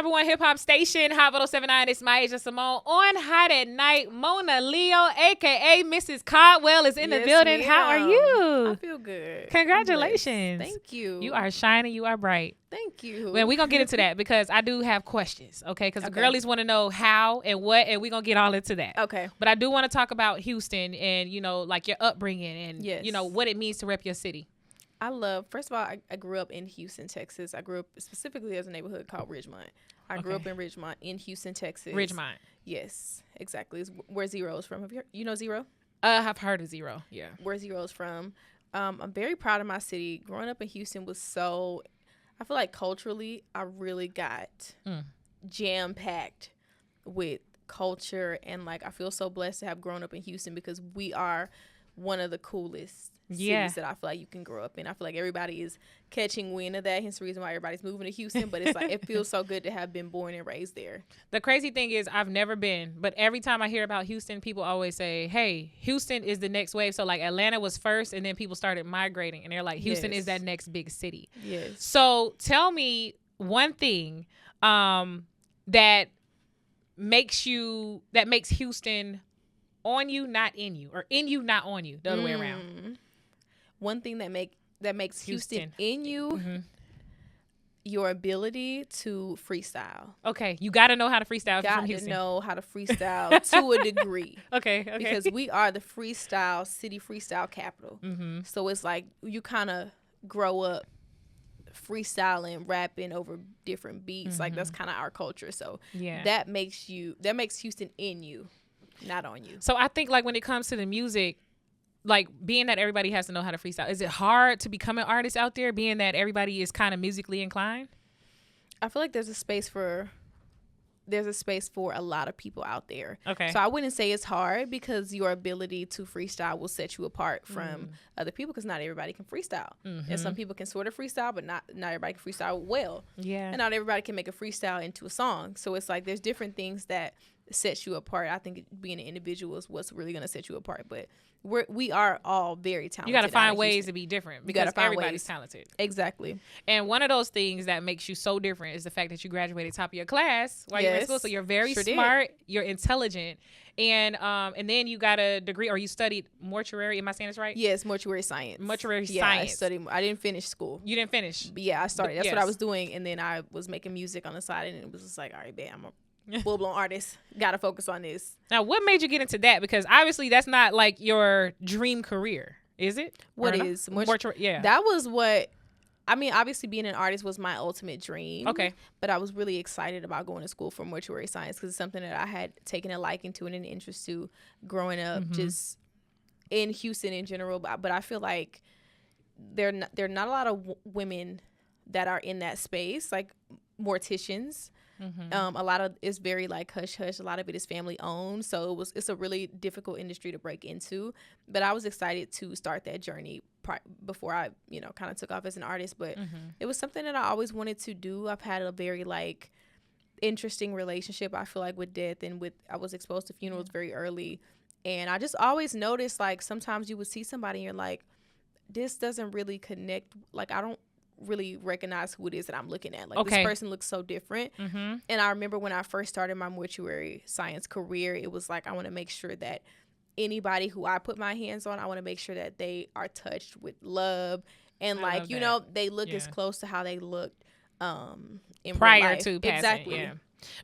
#1 hip hop station, Hot 1079. It's my agent Simone on Hot at Night. Monaleo, aka Mrs. Caldwell, is in the building. Ma'am. How are you? I feel good. Congratulations. Thank you. You are shining. You are bright. Thank you. Well, we're going to get into that because I do have questions, okay? Because the girlies want to know how and what, and we're going to get all into that. Okay. But I do want to talk about Houston and, you know, like your upbringing and, Yes. you know, what it means to rep your city. First of all, I grew up in Houston, Texas. I grew up specifically as a neighborhood called Ridgemont. I grew up in Ridgemont in Houston, Texas. Ridgemont. Yes, exactly. It's where Zero is from. You know Zero? I've heard of Zero, yeah. Where Zero is from. I'm very proud of my city. Growing up in Houston was so, I feel like culturally, I really got jam-packed with culture. And, like, I feel so blessed to have grown up in Houston because we are one of the coolest cities that I feel like you can grow up in. I feel like everybody is catching wind of that. Hence the reason why everybody's moving to Houston. But it's like it feels so good to have been born and raised there. The crazy thing is I've never been, but every time I hear about Houston, people always say, hey, Houston is the next wave. So like Atlanta was first and then people started migrating and they're like, Houston is that next big city. Yes. So tell me one thing that makes Houston on you, not in you, or in you, not on you, the other way around. One thing that makes Houston in you, your ability to freestyle. Okay, you got to know how to freestyle. Got from to Houston. know how to freestyle to a degree. Okay. Because we are the city freestyle capital. So it's like you kind of grow up freestyling, rapping over different beats. Like that's kind of our culture. So that makes Houston in you, not on you. So I think like when it comes to the music, like being that everybody has to know how to freestyle, is it hard to become an artist out there being that everybody is kind of musically inclined? I feel like there's a space for a lot of people out there. Okay. So I wouldn't say it's hard because your ability to freestyle will set you apart from other people because not everybody can freestyle. And some people can sort of freestyle, but not everybody can freestyle well. Yeah. And not everybody can make a freestyle into a song. So it's like there's different things that sets you apart. I think being an individual is what's really going to set you apart. But we are all very talented. You got to find ways to be different because everybody's talented. Exactly. And one of those things that makes you so different is the fact that you graduated top of your class while you were in school. So you're very smart, you're intelligent, and then you got a degree or you studied mortuary. Am I saying this right? Yes, mortuary science. Mortuary science. I didn't finish school. You didn't finish? But yeah, I started. That's what I was doing, and then I was making music on the side, and it was just like, all right, bam, I'm a full-blown artist. Gotta focus on this. Now, what made you get into that? Because obviously that's not like your dream career, is it? What is? Yeah. That was what, I mean, obviously being an artist was my ultimate dream. Okay. But I was really excited about going to school for mortuary science because it's something that I had taken a liking to and an interest to growing up just in Houston in general. But I feel like there are not a lot of women that are in that space, like morticians. A lot of it's very like hush hush. A lot of it is family owned, so it's a really difficult industry to break into. But I was excited to start that journey before I kind of took off as an artist. But it was something that I always wanted to do. I've had a very like interesting relationship, I feel like, with death, and I was exposed to funerals very early, and I just always noticed like sometimes you would see somebody and you're like, this doesn't really connect. Like I don't really recognize who it is that I'm looking at. Like this person looks so different. And I remember when I first started my mortuary science career, it was like I want to make sure that anybody who I put my hands on, I want to make sure that they are touched with love and like they look as close to how they looked in prior to passing. Exactly. Yeah.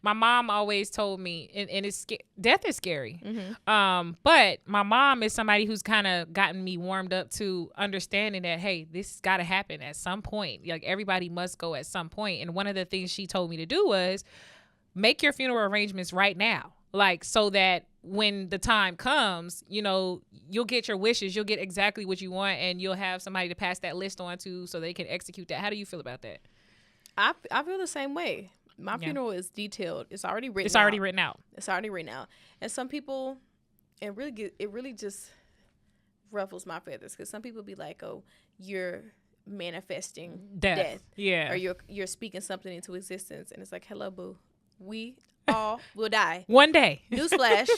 My mom always told me, and it's death is scary. But my mom is somebody who's kind of gotten me warmed up to understanding that, hey, this got to happen at some point. Like everybody must go at some point. And one of the things she told me to do was make your funeral arrangements right now. Like so that when the time comes, you'll get your wishes, you'll get exactly what you want, and you'll have somebody to pass that list on to so they can execute that. How do you feel about that? I feel the same way. My funeral is detailed. It's already written out. It's already written out. And some people, it really just ruffles my feathers because some people be like, oh, you're manifesting death. Yeah. Or you're speaking something into existence. And it's like, hello, boo. We all will die. One day. Newsflash.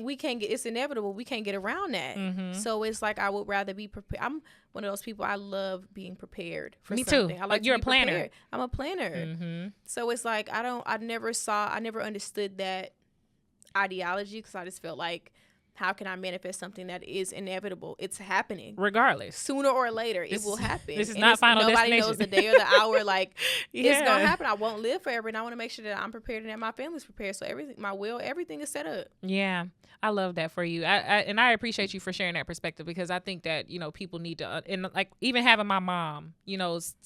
we can't get, it's inevitable. We can't get around that. So it's like, I would rather be prepared. I'm one of those people, I love being prepared for something. Too. I like You're to be a planner. prepared. I'm a planner. So it's like, I never understood that ideology, because I just felt like, how can I manifest something that is inevitable? It's happening. Regardless. Sooner or later, it will happen. This is not final destination. Nobody knows the day or the hour. Like, it's going to happen. I won't live forever. And I want to make sure that I'm prepared and that my family's prepared. So everything is set up. Yeah. I love that for you. And I appreciate you for sharing that perspective, because I think that, people need to, and like even having my mom,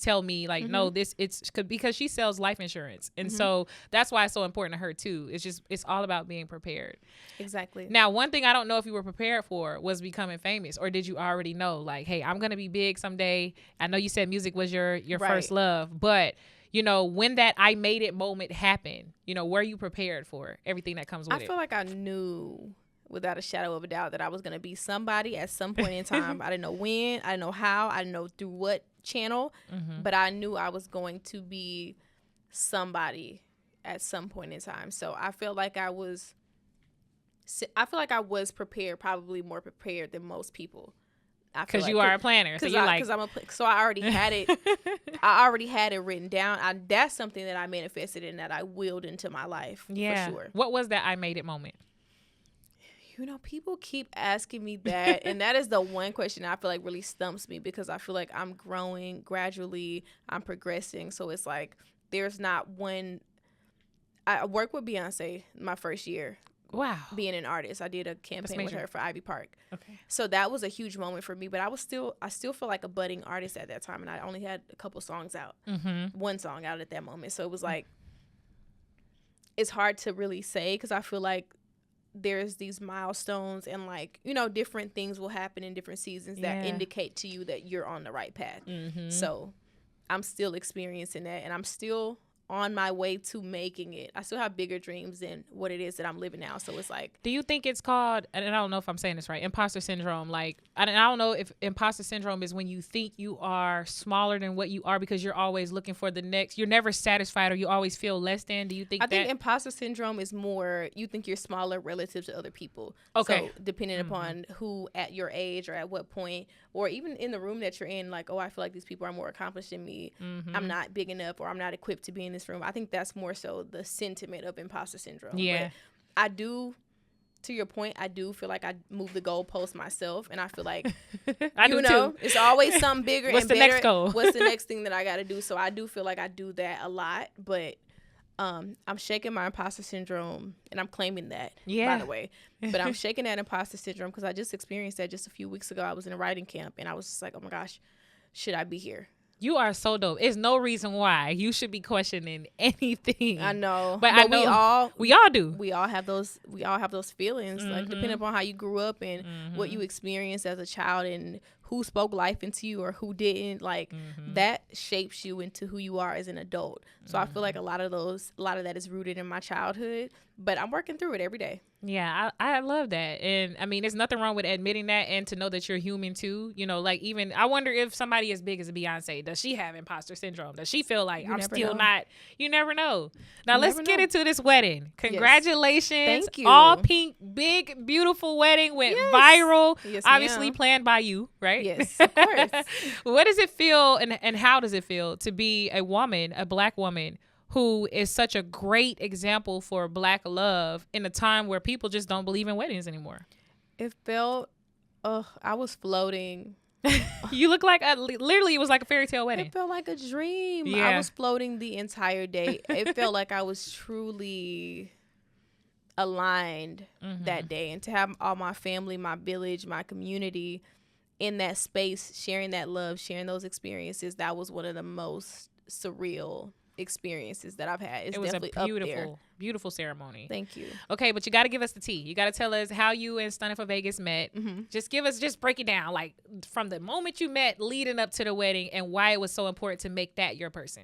tell me like, no, it's because she sells life insurance. And so that's why it's so important to her too. It's all about being prepared. Exactly. Now, one thing I don't know if you were prepared for was becoming famous, or did you already know like, hey, I'm going to be big someday. I know you said music was your first love, but when that I made it moment happened, were you prepared for everything that comes with it? I feel like I knew without a shadow of a doubt that I was going to be somebody at some point in time. I didn't know when, I didn't know how, I didn't know through what channel, but I knew I was going to be somebody at some point in time. So I feel like I was prepared, probably more prepared than most people. Because you are a planner, so I already had it. I already had it written down. That's something that I manifested and that I willed into my life. Yeah. For sure. What was that I made it moment? People keep asking me that, and that is the one question I feel like really stumps me, because I feel like I'm growing gradually, I'm progressing. So it's like there's not one. I worked with Beyonce my first year. Wow. Being an artist, I did a campaign with her for Ivy Park. Okay. So that was a huge moment for me, but I still feel like a budding artist at that time, and I only had a couple songs out, one song out at that moment. So it was like, it's hard to really say, because I feel like there's these milestones and like, different things will happen in different seasons that indicate to you that you're on the right path. So I'm still experiencing that, and I'm still on my way to making it. I still have bigger dreams than what it is that I'm living now. So it's like, do you think it's called, and I don't know if I'm saying this right, imposter syndrome? Like, I don't know if imposter syndrome is when you think you are smaller than what you are, because you're always looking for the next, you're never satisfied, or you always feel less than. Do you think I think imposter syndrome is more, you think you're smaller relative to other people. Okay. So depending upon who at your age or at what point, or even in the room that you're in, like, oh, I feel like these people are more accomplished than me. I'm not big enough, or I'm not equipped to be in this room. I think that's more so the sentiment of imposter syndrome. Yeah. But I do, to your point, I do feel like I move the goalpost myself, and I feel like, too. It's always something bigger What's and the better. Next goal? What's the next thing that I got to do? So I do feel like I do that a lot, but I'm shaking my imposter syndrome, and I'm claiming that, by the way. But I'm shaking that imposter syndrome because I just experienced that just a few weeks ago. I was in a writing camp, and I was just like, oh my gosh, should I be here? You are so dope. It's no reason why you should be questioning anything. I know, but I know we all do. We all have those feelings, like depending upon how you grew up and what you experienced as a child and who spoke life into you or who didn't. Like that shapes you into who you are as an adult. So I feel like a lot of that is rooted in my childhood, but I'm working through it every day. Yeah, I love that. And I mean, there's nothing wrong with admitting that, and to know that you're human too. Like, even I wonder if somebody as big as Beyonce, does she have imposter syndrome? Does she feel like I'm still not? You never know. Now let's get into this wedding. Congratulations. Yes. Thank you. All pink, big, beautiful wedding went viral. Yes, obviously planned by you, right? Yes, of course. What does it feel and how does it feel to be a woman, a Black woman, who is such a great example for Black love in a time where people just don't believe in weddings anymore? It felt, I was floating. You look like literally it was like a fairy tale wedding. It felt like a dream. Yeah. I was floating the entire day. It felt like I was truly aligned that day, and to have all my family, my village, my community in that space, sharing that love, sharing those experiences, that was one of the most surreal experiences that I've had. It was a beautiful ceremony. Thank you. Okay, but you got to give us the tea. You got to tell us how you and Stunning for Vegas met. Just break it down, like from the moment you met leading up to the wedding, and why it was so important to make that your person.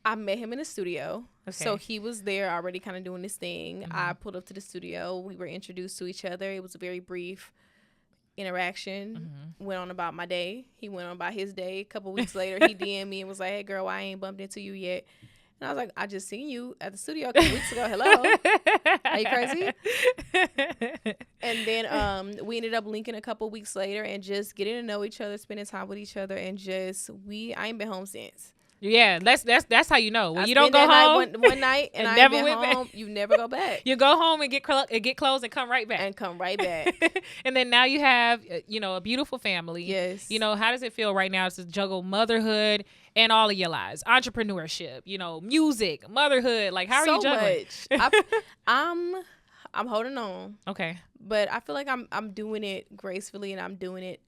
I met him in the studio. Okay. So he was there already kind of doing this thing. I pulled up to the studio. We were introduced to each other. It was a very brief interaction. Went on about my day. He went on about his day. A couple weeks later, he DM'd me and was like, hey girl, I ain't bumped into you yet. And I was like, I just seen you at the studio a couple weeks ago. Hello. Are you crazy? And then we ended up linking a couple weeks later and just getting to know each other, spending time with each other, and just I ain't been home since. Yeah, that's how you know. When I you don't go home one night and I never ain't been went home, you never go back. You go home and get clothes and come right back. And then now you have a beautiful family. Yes. How does it feel right now to juggle motherhood and all of your lives, entrepreneurship, music, motherhood? Like, how are you juggling? Much. I'm holding on. Okay. But I feel like I'm doing it gracefully, and I'm doing it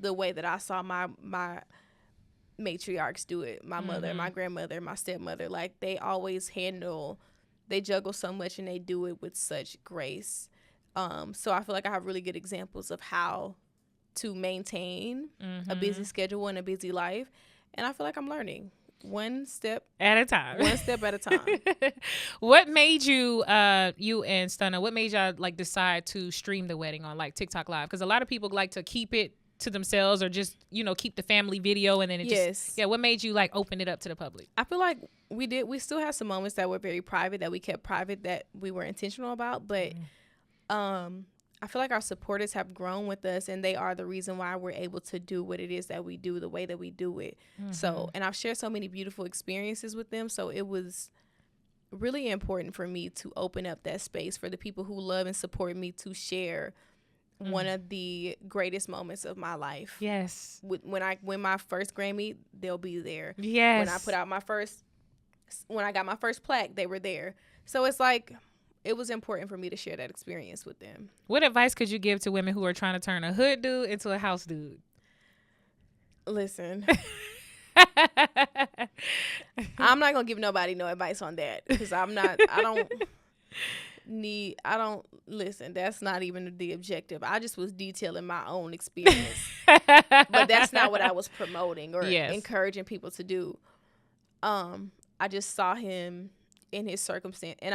the way that I saw my matriarchs do it. My mother, my grandmother, my stepmother. Like, they always they juggle so much, and they do it with such grace. So I feel like I have really good examples of how to maintain a busy schedule and a busy life. And I feel like I'm learning one step at a time. What made you and Stunna, what made y'all like decide to stream the wedding on like TikTok Live? Because a lot of people like to keep it to themselves or just keep the family video, and then what made you like open it up to the public? I feel like we still have some moments that were very private, that we kept private, that we were intentional about, but I feel like our supporters have grown with us, and they are the reason why we're able to do what it is that we do the way that we do it. So, and I've shared so many beautiful experiences with them, so it was really important for me to open up that space for the people who love and support me to share one of the greatest moments of my life. Yes. When I win my first Grammy, they'll be there. Yes. When I got my first plaque, they were there. So it's like, it was important for me to share that experience with them. What advice could you give to women who are trying to turn a hood dude into a house dude? Listen, I'm not going to give nobody no advice on that, because listen, that's not even the objective. I just was detailing my own experience, but that's not what I was promoting or encouraging people to do. I just saw him in his circumstance, and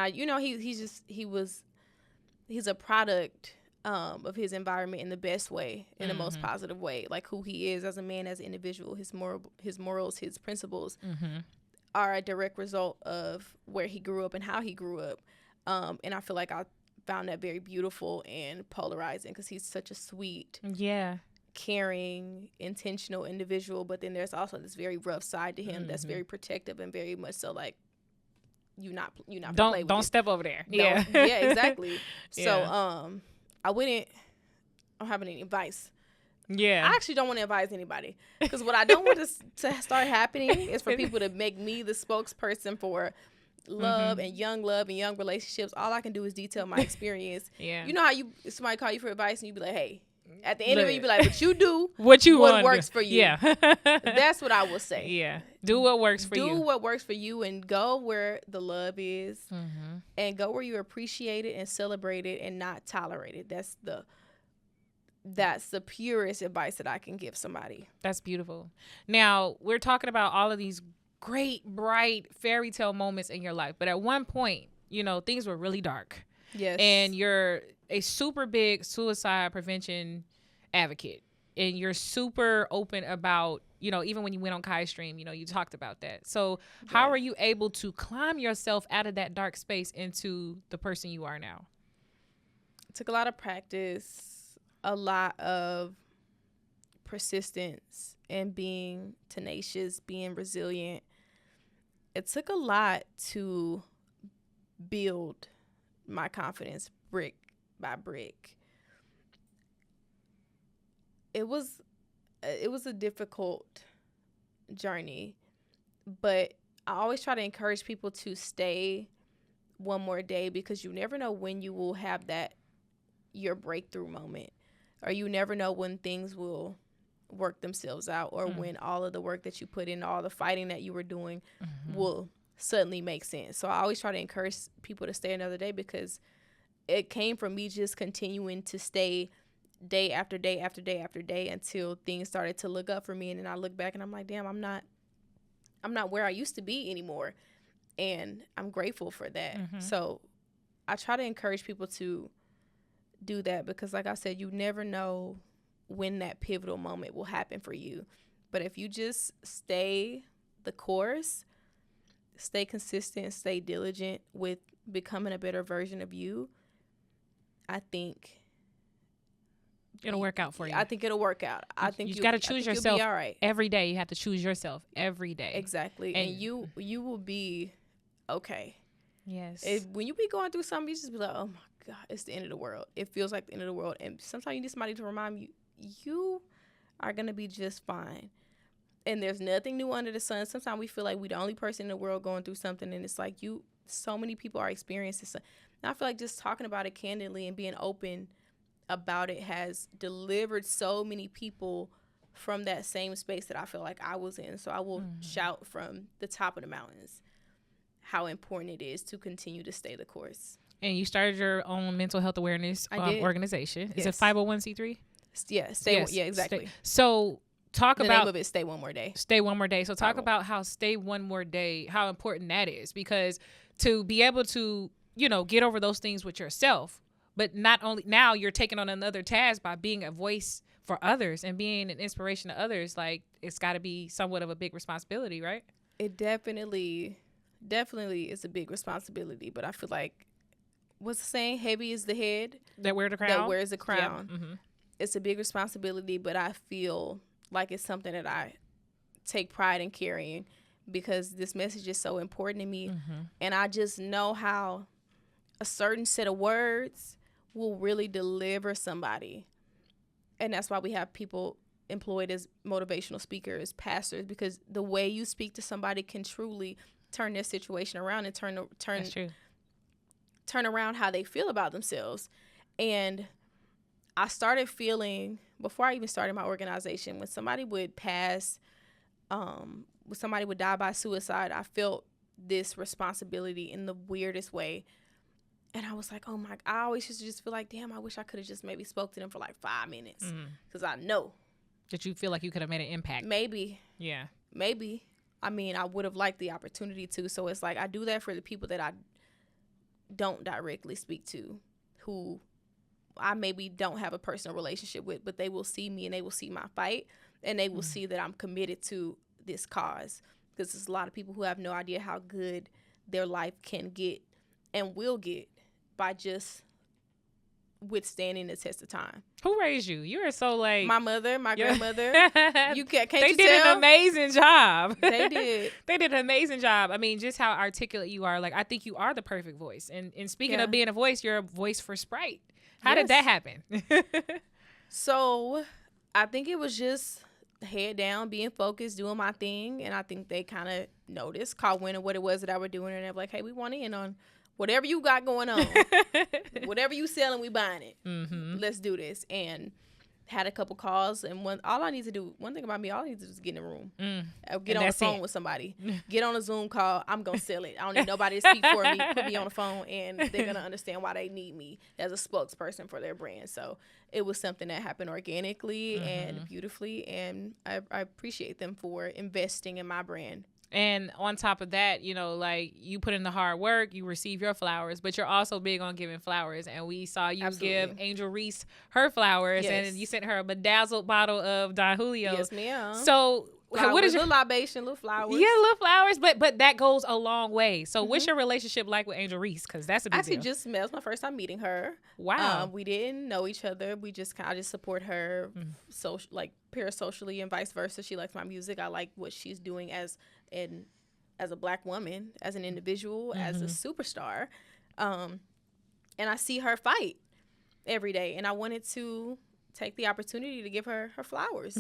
he's a product of his environment in the best way, in the most positive way. Like, who he is as a man, as an individual, his morals, his principles are a direct result of where he grew up and how he grew up. And I feel like I found that very beautiful and polarizing, because he's such a sweet, caring, intentional individual, but then there's also this very rough side to him that's very protective and very much so like, you not don't step over there. Yeah, exactly. So I don't have any advice. I actually don't want to advise anybody, because what I don't want to start happening is for people to make me the spokesperson for love and young relationships. All I can do is detail my experience. You know how somebody call you for advice and you be like, hey, at the end of it, you be like, but you do what works for you. That's what I will say. Do what works for you. Do what works for you, and go where the love is, and go where you're appreciated and celebrated and not tolerated. That's the purest advice that I can give somebody. That's beautiful. Now, we're talking about all of these great, bright fairy tale moments in your life, but at one point, things were really dark. Yes. And you're a super big suicide prevention advocate, and you're super open about, even when you went on Kai's stream, you talked about that. So how are you able to climb yourself out of that dark space into the person you are now? It took a lot of practice, a lot of persistence, and being tenacious, being resilient. It took a lot to build my confidence brick by brick. It was a difficult journey, but I always try to encourage people to stay one more day, because you never know when you will have your breakthrough moment, or you never know when things will work themselves out, or when all of the work that you put in, all the fighting that you were doing will suddenly make sense. So I always try to encourage people to stay another day, because it came from me just continuing to stay day after day after day after day until things started to look up for me. And then I look back and I'm like, damn, I'm not where I used to be anymore. And I'm grateful for that. So I try to encourage people to do that, because like I said, you never know when that pivotal moment will happen for you. But if you just stay the course, stay consistent, stay diligent with becoming a better version of you, I think it'll work out for you. I think it'll work out. I think you got to choose yourself. You'll be all right. Every day. You have to choose yourself every day. Exactly. And you will be okay. Yes. When you be going through something, you just be like, oh my God, it's the end of the world. It feels like the end of the world. And sometimes you need somebody to remind you are going to be just fine. And there's nothing new under the sun. Sometimes we feel like we're the only person in the world going through something. And it's like so many people are experiencing something. And I feel like just talking about it candidly and being open about it has delivered so many people from that same space that I feel like I was in. So I will shout from the top of the mountains how important it is to continue to stay the course. And you started your own mental health awareness organization. Yes. Is it 501c3? Yeah, yeah, exactly. So talk about the name of it, Stay One More Day. Stay One More Day. So talk about how Stay One More Day, how important that is, because to be able to, get over those things with yourself, but not only now you're taking on another task by being a voice for others and being an inspiration to others. Like, it's got to be somewhat of a big responsibility, right? It definitely is a big responsibility, but I feel like, what's the saying? Heavy is the head that wears the crown. That wears the crown. Yep. Mm-hmm. It's a big responsibility, but I feel like it's something that I take pride in carrying because this message is so important to me. Mm-hmm. And I just know how a certain set of words will really deliver somebody. And that's why we have people employed as motivational speakers, pastors, because the way you speak to somebody can truly turn their situation around and turn around how they feel about themselves. And I started feeling, before I even started my organization, when somebody would pass, when somebody would die by suicide, I felt this responsibility in the weirdest way. And I was like, oh my, I always used to just feel like, damn, I wish I could have just maybe spoke to them for like 5 minutes. Because I know. Did you feel like you could have made an impact? Maybe. Yeah. Maybe. I mean, I would have liked the opportunity to. So it's like, I do that for the people that I don't directly speak to, who I maybe don't have a personal relationship with, but they will see me and they will see my fight and they will see that I'm committed to this cause. Because there's a lot of people who have no idea how good their life can get and will get by just withstanding the test of time. Who raised you? You are so like my mother, my grandmother. You can't they you did tell? An amazing job. They did. They did an amazing job. I mean, just how articulate you are. Like, I think you are the perfect voice. And speaking of being a voice, you're a voice for Sprite. How did that happen? So I think it was just head down, being focused, doing my thing. And I think they kind of noticed, caught wind of what it was that I was doing. And they were like, hey, we want in on whatever you got going on. Whatever you selling, we buying it. Mm-hmm. Let's do this. And had a couple calls. And one thing about me, all I need to do is get in the room. Get on the phone with somebody. Get on a Zoom call. I'm going to sell it. I don't need nobody to speak for me. Put me on the phone, and they're going to understand why they need me as a spokesperson for their brand. So it was something that happened organically and beautifully. And I appreciate them for investing in my brand. And on top of that, like, you put in the hard work, you receive your flowers, but you're also big on giving flowers. And we saw you give Angel Reese her flowers, and you sent her a bedazzled bottle of Don Julio. Yes, ma'am. So what is your little libation, little flowers? Yeah, little flowers, but that goes a long way. So what's your relationship like with Angel Reese? Because that's a big deal. Just met. It was my first time meeting her. Wow. We didn't know each other. I just support her, parasocially and vice versa. She likes my music. I like what she's doing as a Black woman, as an individual, as a superstar. And I see her fight every day. And I wanted to take the opportunity to give her her flowers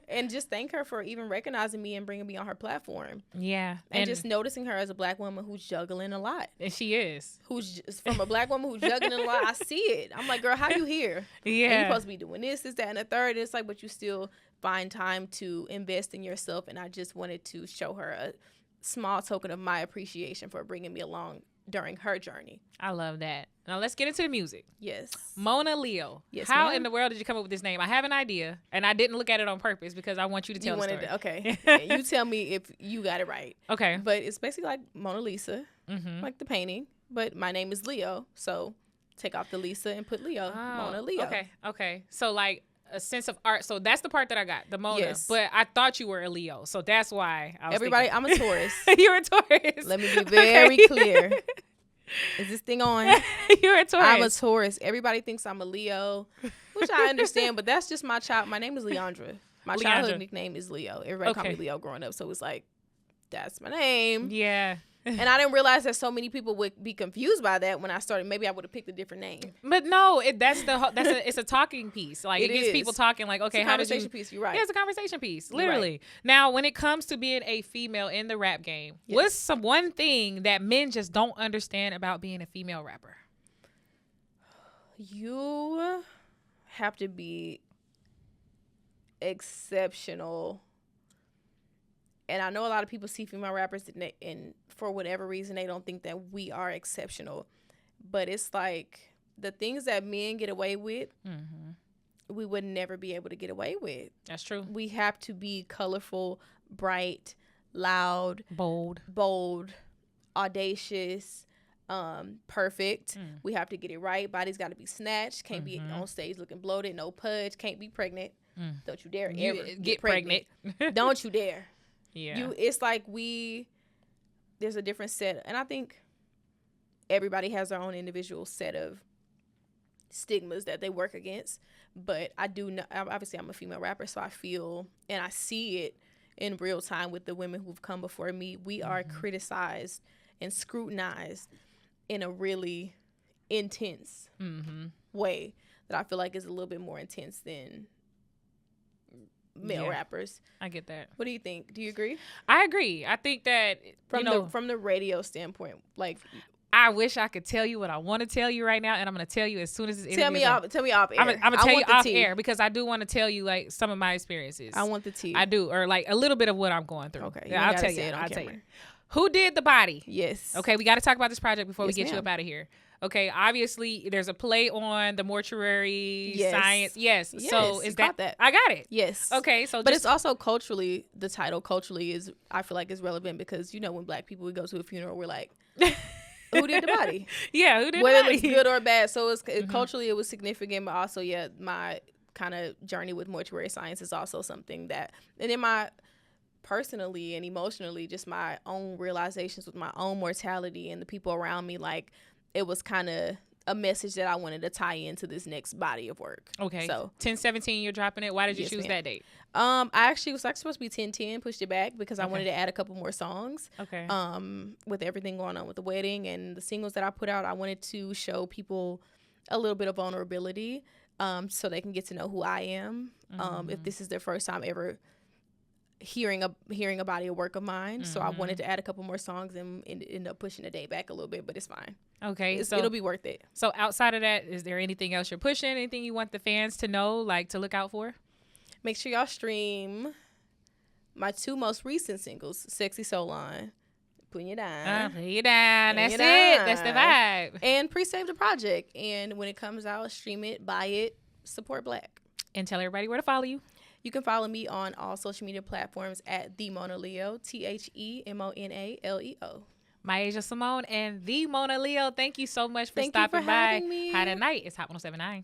and just thank her for even recognizing me and bringing me on her platform. Yeah. And just noticing her as a Black woman who's juggling a lot. And she is. From a Black woman who's juggling a lot. I see it. I'm like, girl, how you here? Yeah. And you're supposed to be doing this, that, and the third. It's like, but you still find time to invest in yourself. And I just wanted to show her a small token of my appreciation for bringing me along during her journey. I love that. Now let's get into the music. Yes. Monaleo. Yes. How in the world did you come up with this name? I have an idea, and I didn't look at it on purpose because I want you to tell the story. Okay. You tell me if you got it right. Okay. But it's basically like Mona Lisa, like the painting. But my name is Leo, so take off the Lisa and put Leo. Mona Leo. Okay. So like a sense of art. So that's the part that I got, the Mona. Yes. But I thought you were a Leo, so that's why I was Everybody, thinking. I'm a Taurus. You're a Taurus. Let me be very clear. Is this thing on? You're a Taurus. I'm a Taurus. Everybody thinks I'm a Leo, which I understand, but that's just my child. My name is Leandra. My childhood nickname is Leo. Everybody called me Leo growing up, so it's like, that's my name. Yeah. And I didn't realize that so many people would be confused by that when I started. Maybe I would have picked a different name. But no, it's a talking piece. Like it gets people talking. Like, okay, how did you? Conversation piece. You're right. Yeah, it's a conversation piece. Literally. Right. Now, when it comes to being a female in the rap game, what's one thing that men just don't understand about being a female rapper? You have to be exceptional. And I know a lot of people see female rappers and for whatever reason, they don't think that we are exceptional. But it's like the things that men get away with, we would never be able to get away with. That's true. We have to be colorful, bright, loud, bold, audacious, perfect. We have to get it right. Body's got to be snatched. Can't be on stage looking bloated. No pudge. Can't be pregnant. Don't you dare ever get pregnant. Don't you dare. Yeah. It's like there's a different set, and I think everybody has their own individual set of stigmas that they work against. But I do know, obviously I'm a female rapper, so I feel and I see it in real time with the women who've come before me. We are criticized and scrutinized in a really intense way that I feel like is a little bit more intense than male rappers. I get that. What do you think? Do you agree? I agree. I think that from the radio standpoint, like I wish I could tell you what I want to tell you right now, and I'm going to tell you as soon as it's tell me off air. I'm going to tell you off air because I do want to tell you like some of my experiences. I want the tea. I do, or like a little bit of what I'm going through. Okay, I'll tell you. I'll tell you. Who did the body? Yes. Okay, we got to talk about this project before we get you up out of here. Okay, obviously there's a play on the mortuary science. Yes. So is that I got it. Yes. Okay, so but it's also culturally, the title culturally is, I feel like, is relevant because when Black people would go to a funeral, we're like, who did the body? Yeah, who did whether the body? Whether it's good or bad. So it's culturally it was significant, but also my kind of journey with mortuary science is also something that, and then my personally and emotionally, just my own realizations with my own mortality and the people around me, like it was kind of a message that I wanted to tie into this next body of work. Okay. So 10/17, you're dropping it. Why did you choose that date? I actually was supposed to be 10/10, pushed it back because I wanted to add a couple more songs. Okay. With everything going on with the wedding and the singles that I put out, I wanted to show people a little bit of vulnerability, so they can get to know who I am. If this is their first time ever hearing a body of work of mine. So I wanted to add a couple more songs and end up pushing the date back a little bit, but it's fine. Okay. So it'll be worth it. So outside of that, is there anything else you're pushing? Anything you want the fans to know, like to look out for? Make sure y'all stream my 2 most recent singles, Sexy Soul Line, Putting You Down. Put You Down. That's it. That's the vibe. And pre-save the project. And when it comes out, stream it, buy it, support Black. And tell everybody where to follow you. You can follow me on all social media platforms at The Monaleo, TheMonaleo. Myasia Simone and The Monaleo. Thank you so much for stopping by. Having me. Hot at Night. It's Hot 107.9.